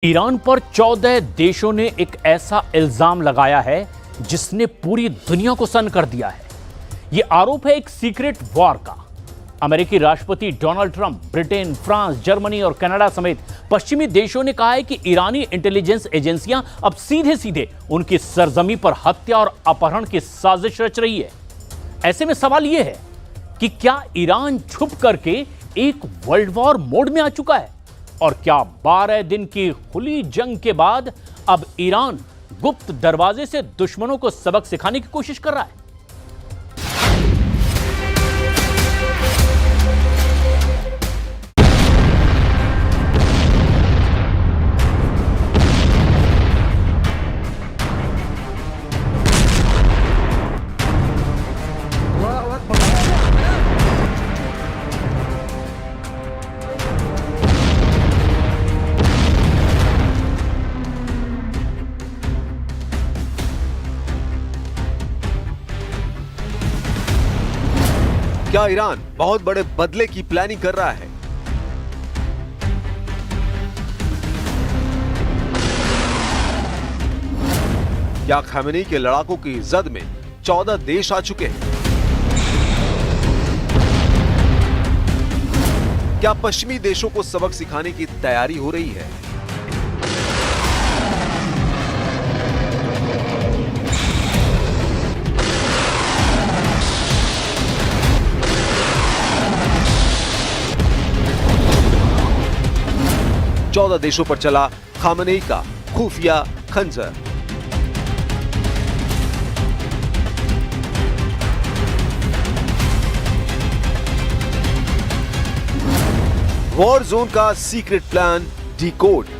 Iran पर 14 देशों ने एक ऐसा इल्जाम लगाया है जिसने पूरी दुनिया को सन्न कर दिया है। यह आरोप है एक सीक्रेट वॉर का। अमेरिकी राष्ट्रपति Donald Trump, Britain, France, Germany और कनाडा समेत पश्चिमी देशों ने कहा है कि ईरानी इंटेलिजेंस एजेंसियां अब सीधे सीधे उनकी सरजमी पर हत्या और अपहरण की साजिश रच रही है। ऐसे में सवाल यह है कि क्या ईरान छुप करके एक वर्ल्ड वॉर मोड में आ चुका है और क्या 12 दिन की खुली जंग के बाद अब ईरान गुप्त दरवाजे से दुश्मनों को सबक सिखाने की कोशिश कर रहा है। क्या ईरान बहुत बड़े बदले की प्लानिंग कर रहा है? क्या खमेनी के लड़ाकों की जद में 14 देश आ चुके हैं? क्या पश्चिमी देशों को सबक सिखाने की तैयारी हो रही है? चौदह देशों पर चला खामेनी का खुफिया खंजर। वॉर जोन का सीक्रेट प्लान डिकोड।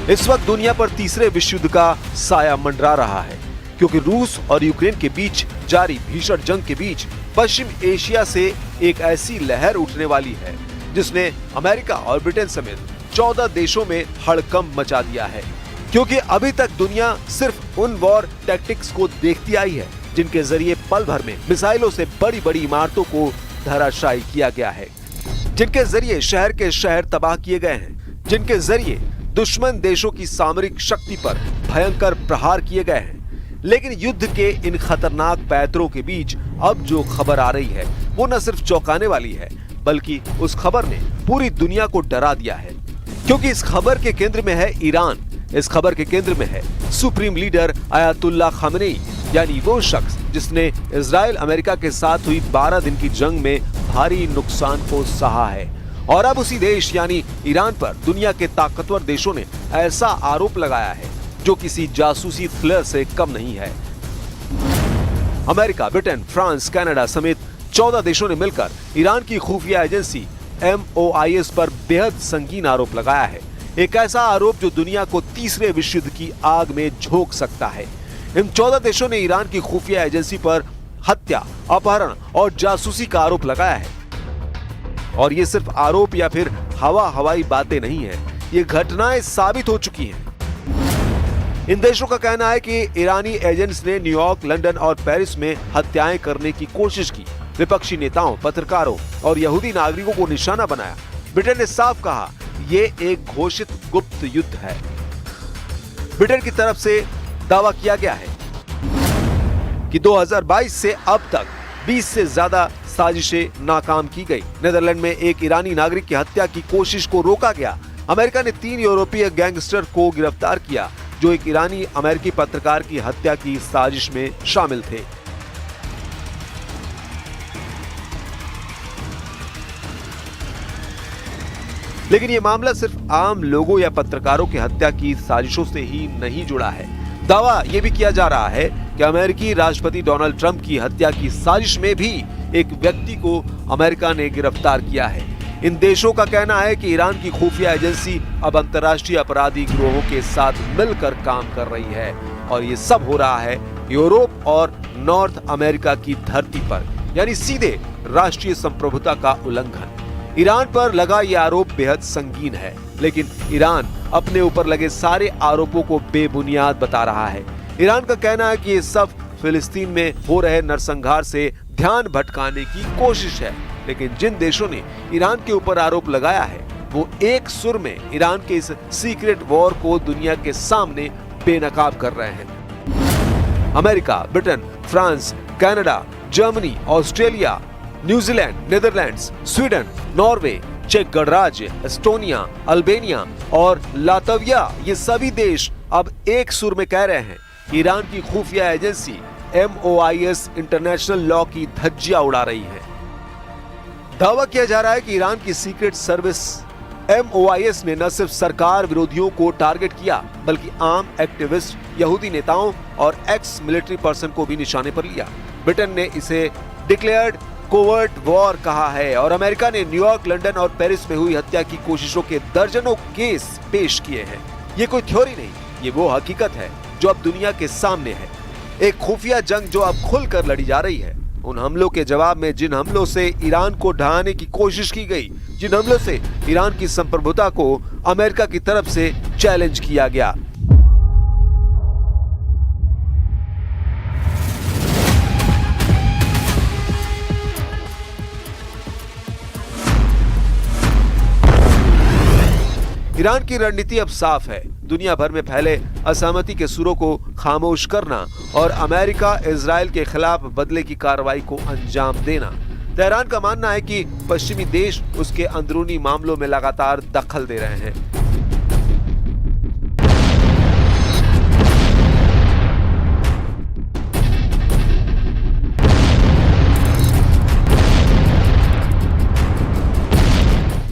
इस वक्त दुनिया पर तीसरे विश्व युद्ध का साया मंडरा रहा है, क्योंकि रूस और यूक्रेन के बीच जारी भीषण जंग के बीच पश्चिम एशिया से एक ऐसी लहर उठने वाली है जिसने अमेरिका और ब्रिटेन समेत 14 देशों में हड़कंप मचा दिया है। क्योंकि अभी तक दुनिया सिर्फ उन वॉर टैक्टिक्स को देखती आई है जिनके जरिए पल भर में मिसाइलों से बड़ी बड़ी इमारतों को धराशायी किया गया है, जिनके जरिए शहर के शहर तबाह किए गए हैं, जिनके जरिए दुश्मन देशों की सामरिक शक्ति पर भयंकर प्रहार किए गए हैं। लेकिन युद्ध के इन खतरनाक पैतरों के बीच अब जो खबर आ रही है वो न सिर्फ चौंकाने वाली है, बल्कि उस खबर ने पूरी दुनिया को डरा दिया है। क्योंकि इस खबर के केंद्र में है ईरान, इस खबर के केंद्र में है सुप्रीम लीडर आयतुल्लाह खामेनी, यानी वो शख्स जिसने इजराइल अमेरिका के साथ हुई 12 दिन की जंग में भारी नुकसान को सहा है। और अब उसी देश यानी ईरान पर दुनिया के ताकतवर देशों ने ऐसा आरोप लगाया है जो किसी जासूसी थ्रिलर से कम नहीं है। अमेरिका, ब्रिटेन, फ्रांस, कनाडा समेत 14 देशों ने मिलकर ईरान की खुफिया एजेंसी MOIS पर बेहद संगीन आरोप लगाया है। एक ऐसा आरोप जो दुनिया को तीसरे विश्व युद्ध की आग में झोंक सकता है। इन 14 देशों ने ईरान की खुफिया एजेंसी पर हत्या, अपहरण और जासूसी का आरोप लगाया है। और ये सिर्फ आरोप या फिर हवाई बातें नहीं है, ये घटनाएं साबित हो चुकी हैं। इन देशों का कहना है कि ईरानी एजेंट्स ने न्यूयॉर्क, लंदन और पेरिस में हत्याएं करने की कोशिश की, विपक्षी नेताओं, पत्रकारों और यहूदी नागरिकों को निशाना बनाया। ब्रिटेन ने साफ कहा ये एक घोषित गुप्त युद्ध है। ब्रिटेन की तरफ से दावा किया गया है कि 2022 से अब तक 20 से ज्यादा साजिशें नाकाम की गई। नेदरलैंड में एक ईरानी नागरिक की हत्या की कोशिश को रोका गया। अमेरिका ने 3 यूरोपीय गैंगस्टर को गिरफ्तार किया जो एक ईरानी अमेरिकी पत्रकार की हत्या की साजिश में शामिल थे। लेकिन यह मामला सिर्फ आम लोगों या पत्रकारों की हत्या की साजिशों से ही नहीं जुड़ा है। दावा यह भी किया जा रहा है कि अमेरिकी राष्ट्रपति डोनाल्ड ट्रंप की हत्या की साजिश में भी एक व्यक्ति को अमेरिका ने गिरफ्तार किया है। इन देशों का कहना है कि ईरान की खुफिया एजेंसी अब अंतर्राष्ट्रीय अपराधी गिरोहों के साथ मिलकर काम कर रही है और ये सब हो रहा है यूरोप और नॉर्थ अमेरिका की धरती पर, यानी सीधे राष्ट्रीय संप्रभुता का उल्लंघन। ईरान पर लगा ये आरोप बेहद संगीन है, लेकिन ईरान अपने ऊपर लगे सारे आरोपों को बेबुनियाद बता रहा है। ईरान का कहना है कि ये सब फिलिस्तीन में हो रहे नरसंहार से ध्यान भटकाने की कोशिश है, लेकिन जिन देशों ने ईरान के ऊपर आरोप लगाया है वो एक सुर में ईरान के इस सीक्रेट वॉर को दुनिया के सामने बेनकाब कर रहे हैं। America, Britain, France, Canada, Germany, Australia, New Zealand, Netherlands, Sweden, Norway, चेक गणराज्य, एस्टोनिया, अल्बेनिया और लातविया, ये सभी देश अब एक सुर में कह रहे हैं कि ईरान की खुफिया एजेंसी MOIS इंटरनेशनल लॉ की धज्जियां उड़ा रही है। दावा किया जा रहा है कि ईरान की सीक्रेट सर्विस MOIS ने न सिर्फ सरकार विरोधियों को टारगेट किया, बल्कि आम एक्टिविस्ट, यहूदी नेताओं और एक्स मिलिट्री पर्सन को भी निशाने पर लिया। ब्रिटेन ने इसे डिक्लेयर्ड कोवर्ट वॉर कहा है और अमेरिका ने न्यूयॉर्क, लंदन और पेरिस में हुई हत्या की कोशिशों के दर्जनों केस पेश किए हैं। ये कोई थ्योरी नहीं, ये वो हकीकत है जो अब दुनिया के सामने है। एक खुफिया जंग जो अब खुलकर लड़ी जा रही है। उन हमलों के जवाब में जिन हमलों से ईरान को ढहाने की कोशिश की गई, जिन हमलों से ईरान की संप्रभुता को अमेरिका की तरफ से चैलेंज किया गया। ईरान की रणनीति अब साफ है, दुनिया भर में फैले असहमति के सुरों को खामोश करना और अमेरिका इजराइल के खिलाफ बदले की कार्रवाई को अंजाम देना। तेहरान का मानना है कि पश्चिमी देश उसके अंदरूनी मामलों में लगातार दखल दे रहे हैं।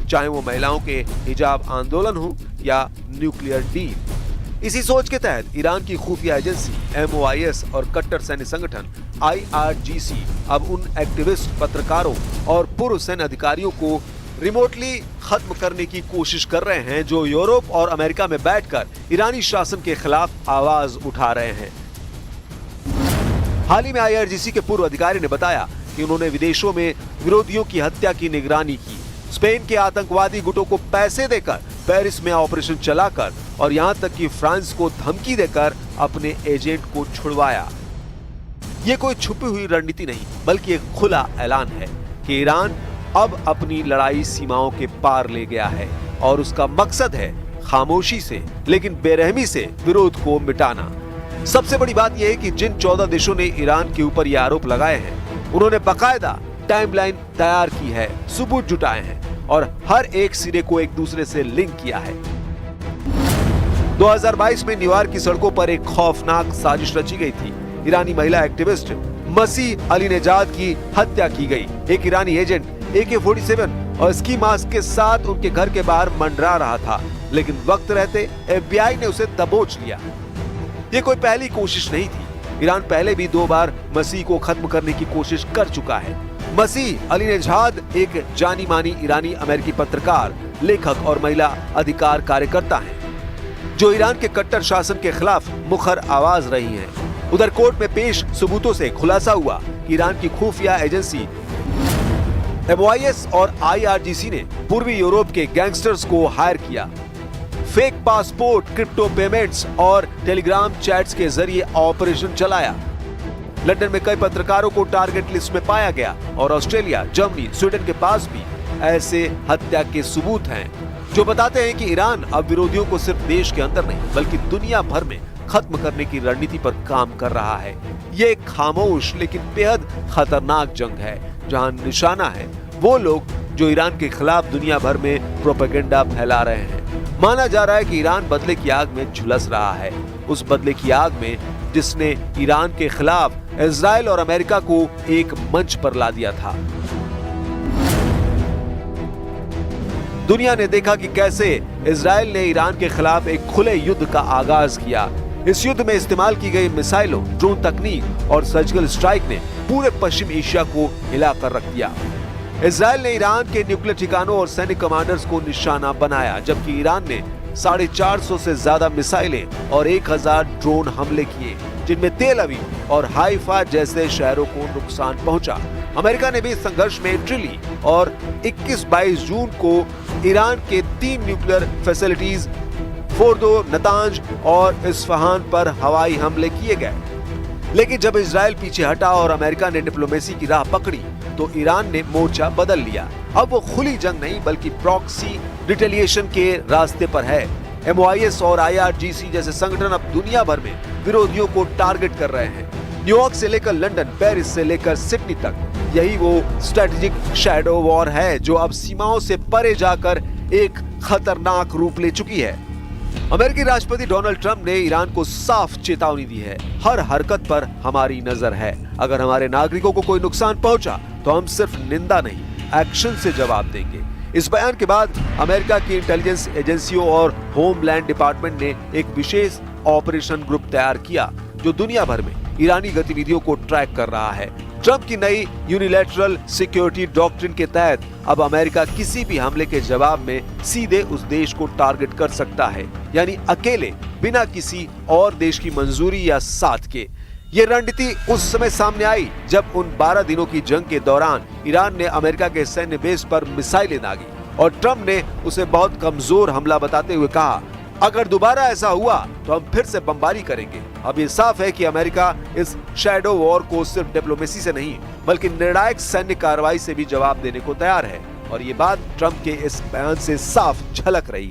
चाहे वो महिलाओं के हिजाब आंदोलन हो या न्यूक्लियर डील। इसी सोच के तहत ईरान की खुफिया एजेंसी MOIS और कट्टर सैन्य संगठन IRGC अब उन एक्टिविस्ट, पत्रकारों और पूर्व सैन्य अधिकारियों को रिमोटली खत्म करने की कोशिश कर रहे हैं जो यूरोप और अमेरिका में बैठकर ईरानी शासन के खिलाफ आवाज उठा रहे हैं। हाल ही में IRGC के पूर्व अधिकारी ने बताया कि उन्होंने विदेशों में विरोधियों की हत्या की निगरानी की, स्पेन के आतंकवादी गुटों को पैसे देकर पेरिस में ऑपरेशन चलाकर और यहां तक कि फ्रांस को धमकी देकर अपने एजेंट को छुड़वाया। ये कोई छुपी हुई रणनीति नहीं, बल्कि एक खुला ऐलान है कि ईरान अब अपनी लड़ाई सीमाओं के पार ले गया है और उसका मकसद है खामोशी से लेकिन बेरहमी से विरोध को मिटाना। सबसे बड़ी बात यह है कि जिन 14 देशों ने ईरान के ऊपर ये आरोप लगाए हैं, उन्होंने बाकायदा टाइमलाइन तैयार की है, सबूत जुटाए हैं और हर एक सिरे को एक दूसरे से लिंक किया है। 2022 में न्यूयॉर्क की सड़कों पर एक खौफनाक साजिश रची गई थी। ईरानी महिला एक्टिविस्ट मसीह अलीनेजाद की हत्या की गई। एक ईरानी एजेंट AK-47 और स्की मास्क के साथ उनके घर के बाहर मंडरा रहा था, लेकिन वक्त रहते FBI ने उसे दबोच लिया। ये कोई पहली कोशिश नहीं थी। ईरान पहले भी 2 बार मसीह को खत्म करने की कोशिश कर चुका है। मसीह अलीनेजाद एक जानी मानी ईरानी अमेरिकी पत्रकार, लेखक और महिला अधिकार कार्यकर्ता हैं, जो ईरान के कट्टर शासन के खिलाफ मुखर आवाज रही हैं। उधर कोर्ट में पेश सबूतों से खुलासा हुआ कि ईरान की खुफिया एजेंसी MOIS और IRGC ने पूर्वी यूरोप के गैंगस्टर्स को हायर किया, फेक पासपोर्ट, क्रिप्टो पेमेंट्स और टेलीग्राम चैट्स के जरिए ऑपरेशन चलाया। लंदन में कई पत्रकारों को टारगेट लिस्ट में पाया गया और ऑस्ट्रेलिया, जर्मनी, स्वीडन के पास भी ऐसे हत्या के सबूत हैं जो बताते हैं कि ईरान अब विरोधियों को सिर्फ देश के अंदर नहीं बल्कि दुनिया भर में खत्म करने की रणनीति पर काम कर रहा है। ये एक खामोश लेकिन बेहद खतरनाक जंग है, जहां निशाना है वो लोग जो ईरान के खिलाफ दुनिया भर में प्रोपेगेंडा फैला रहे हैं। माना जा रहा है कि ईरान बदले की आग में झुलस रहा है, उस बदले की आग में जिसने ईरान के खिलाफ इजराइल और अमेरिका को एक मंच पर ला दिया था। दुनिया ने देखा कि कैसे इजराइल ने ईरान के खिलाफ एक खुले युद्ध का आगाज किया। इस युद्ध में इस्तेमाल की गई मिसाइलों, ड्रोन तकनीक और सर्जिकल स्ट्राइक ने पूरे पश्चिम एशिया को हिलाकर रख दिया। इजराइल ने ईरान के न्यूक्लियर ठिकानों और सैनिक कमांडर्स को निशाना बनाया, जबकि ईरान ने 450 से ज्यादा मिसाइलें और 1000 ड्रोन हमले किए, जिनमें तेल अवीव और हाइफा जैसे शहरों को नुकसान पहुंचा। अमेरिका ने भी इस संघर्ष में एंट्री ली और 21-22 जून को ईरान के 3 न्यूक्लियर फैसिलिटीज फोर्दो, नतांज और इस्फहान पर हवाई हमले किए गए। लेकिन जब इजराइल पीछे हटा और अमेरिका ने डिप्लोमेसी की राह पकड़ी तो ईरान ने मोर्चा बदल लिया। अब वो खुली जंग नहीं बल्कि प्रॉक्सी रिटेलिएशन के रास्ते पर है। MOIS और IRGC जैसे संगठन अब दुनिया भर में विरोधियों को टारगेट कर रहे हैं। न्यूयॉर्क से लेकर लंदन, पेरिस से लेकर सिडनी तक। यही वो स्ट्रेटेजिक शैडो वॉर है जो अब सीमाओं से परे जाकर एक खतरनाक रूप ले चुकी है। अमेरिकी राष्ट्रपति डोनाल्ड ट्रंप ने ईरान को साफ चेतावनी दी है, हर हरकत पर हमारी नजर है। अगर हमारे नागरिकों को कोई नुकसान पहुंचा तो हम सिर्फ निंदा नहीं, एक्शन से जवाब देंगे। इस बयान के बाद अमेरिका की इंटेलिजेंस एजेंसियों और होमलैंड डिपार्टमेंट ने एक विशेष ऑपरेशन ग्रुप तैयार किया जो दुनिया भर में ईरानी गतिविधियों को ट्रैक कर रहा है। ट्रंप की नई यूनिलैटरल सिक्योरिटी डॉक्ट्रिन के तहत अब अमेरिका किसी भी हमले के जवाब में सीधे उस देश को टारगेट कर सकता है, यानी अकेले, बिना किसी और देश की मंजूरी या साथ के। ये रणनीति उस समय सामने आई जब उन 12 दिनों की जंग के दौरान ईरान ने अमेरिका के सैन्य बेस पर मिसाइलें दागी और ट्रंप ने उसे बहुत कमजोर हमला बताते हुए कहा, अगर दोबारा ऐसा हुआ तो हम फिर से बमबारी करेंगे। अब ये साफ है कि अमेरिका इस शैडो वॉर को सिर्फ डिप्लोमेसी से नहीं बल्कि निर्णायक सैन्य कार्रवाई से भी जवाब देने को तैयार है और ये बात ट्रंप के इस बयान से साफ झलक रही है।